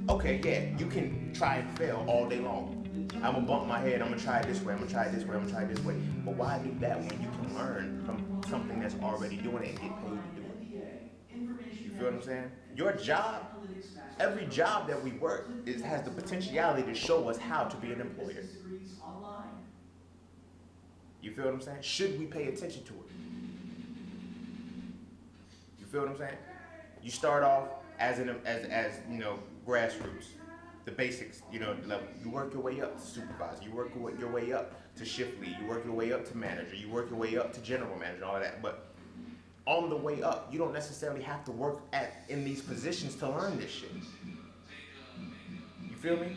Okay, yeah, you can try and fail all day long. I'm gonna bump my head, I'm gonna try it this way, I'm gonna try it this way, I'm gonna try it this way. But why do that when you can learn from something that's already doing it and get paid to do it? You feel what I'm saying? Your job, every job that we work has the potentiality to show us how to be an employer. You feel what I'm saying? Should we pay attention to it? You feel what I'm saying? You start off as you know, grassroots, the basics, you know, level. You work your way up to supervisor. You work your way up to shift lead. You work your way up to manager. You work your way up to general manager, all of that. But on the way up, you don't necessarily have to work in these positions to learn this shit. You feel me?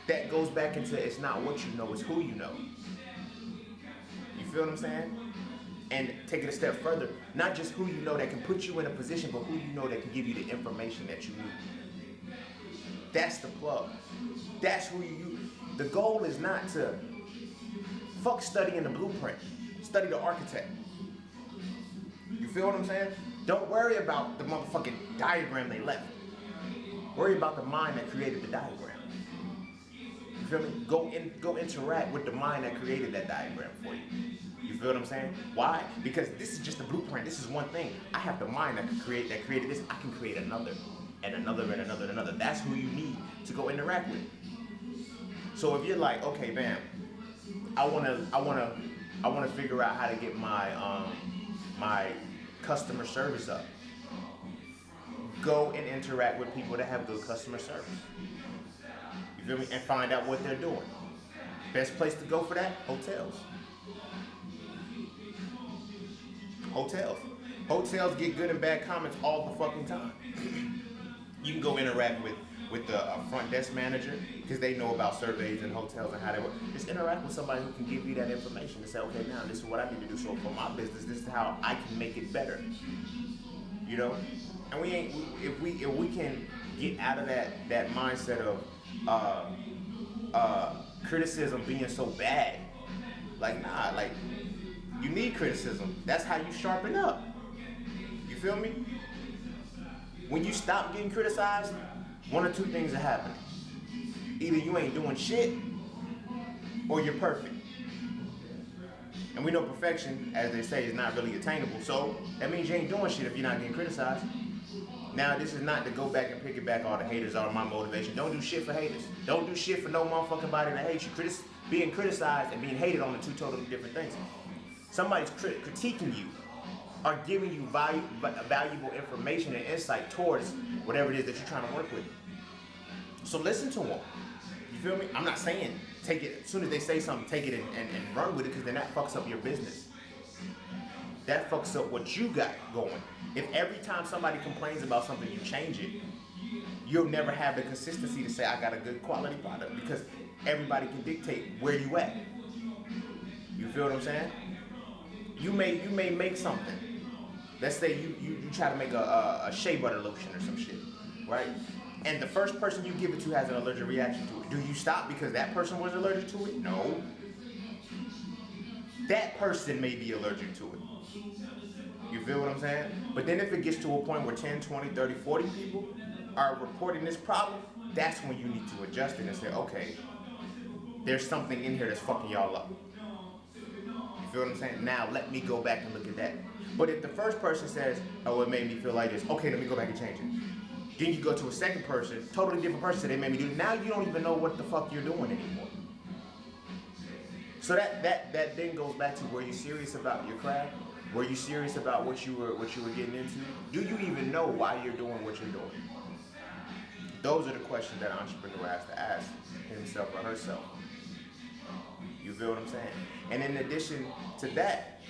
That goes back into it's not what you know, it's who you know. You feel what I'm saying? And take it a step further, not just who you know that can put you in a position, but who you know that can give you the information that you need. That's the plug. That's who you. The goal is not to fuck studying the blueprint. Study the architect. You feel what I'm saying? Don't worry about the motherfucking diagram they left. Worry about the mind that created the diagram. You feel me? Go interact with the mind that created that diagram for you. You feel what I'm saying? Why? Because this is just a blueprint. This is one thing. I have the mind that created this. I can create another, and another, and another, and another. That's who you need to go interact with. So if you're like, okay, bam, I wanna figure out how to get my customer service up. Go and interact with people that have good customer service. You feel me? And find out what they're doing. Best place to go for that? Hotels. Hotels get good and bad comments all the fucking time. You can go interact with the front desk manager because they know about surveys and hotels and how they work. Just interact with somebody who can give you that information and say, okay, now this is what I need to do. So for my business, this is how I can make it better. You know, and if we can get out of that mindset of criticism being so bad, like nah, like. You need criticism. That's how you sharpen up. You feel me? When you stop getting criticized, one or two things are happening. Either you ain't doing shit, or you're perfect. And we know perfection, as they say, is not really attainable. So that means you ain't doing shit if you're not getting criticized. Now, this is not to go back and pick it back all the haters are my motivation. Don't do shit for haters. Don't do shit for no motherfucking body that hates you. Being criticized and being hated on the two totally different things. Somebody's critiquing you or giving you valuable information and insight towards whatever it is that you're trying to work with. So listen to them. You feel me? I'm not saying take it, as soon as they say something, take it and run with it, because then that fucks up your business. That fucks up what you got going. If every time somebody complains about something, you change it, you'll never have the consistency to say, I got a good quality product, because everybody can dictate where you at. You feel what I'm saying? You may make something. Let's say you try to make a shea butter lotion or some shit, right? And the first person you give it to has an allergic reaction to it. Do you stop because that person was allergic to it? No. That person may be allergic to it. You feel what I'm saying? But then if it gets to a point where 10, 20, 30, 40 people are reporting this problem, that's when you need to adjust it and say, okay, there's something in here that's fucking y'all up. You feel what I'm saying? Now let me go back and look at that. But if the first person says, oh, it made me feel like this, okay, let me go back and change it. Then you go to a second person, totally different person, so they made me do it. Now you don't even know what the fuck you're doing anymore. So that then goes back to, were you serious about your craft? Were you serious about what you were getting into? Do you even know why you're doing what you're doing? Those are the questions that an entrepreneur has to ask himself or herself. You feel what I'm saying? And in addition to that,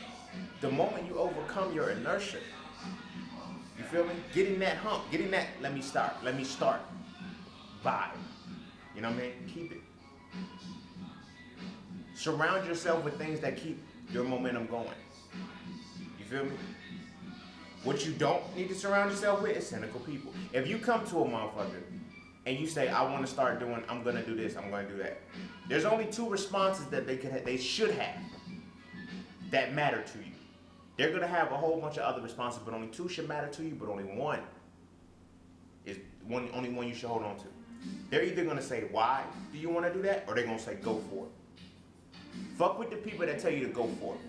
the moment you overcome your inertia, you feel me? Getting that hump, getting that, let me start vibe. You know what I mean? Keep it. Surround yourself with things that keep your momentum going. You feel me? What you don't need to surround yourself with is cynical people. If you come to a motherfucker and you say, I want to start doing, I'm going to do this, I'm going to do that. There's only two responses that they should have that matter to you. They're going to have a whole bunch of other responses, but only two should matter to you, but only one only one you should hold on to. They're either gonna say, why do you wanna do that? Or they're gonna say, go for it. Fuck with the people that tell you to go for it.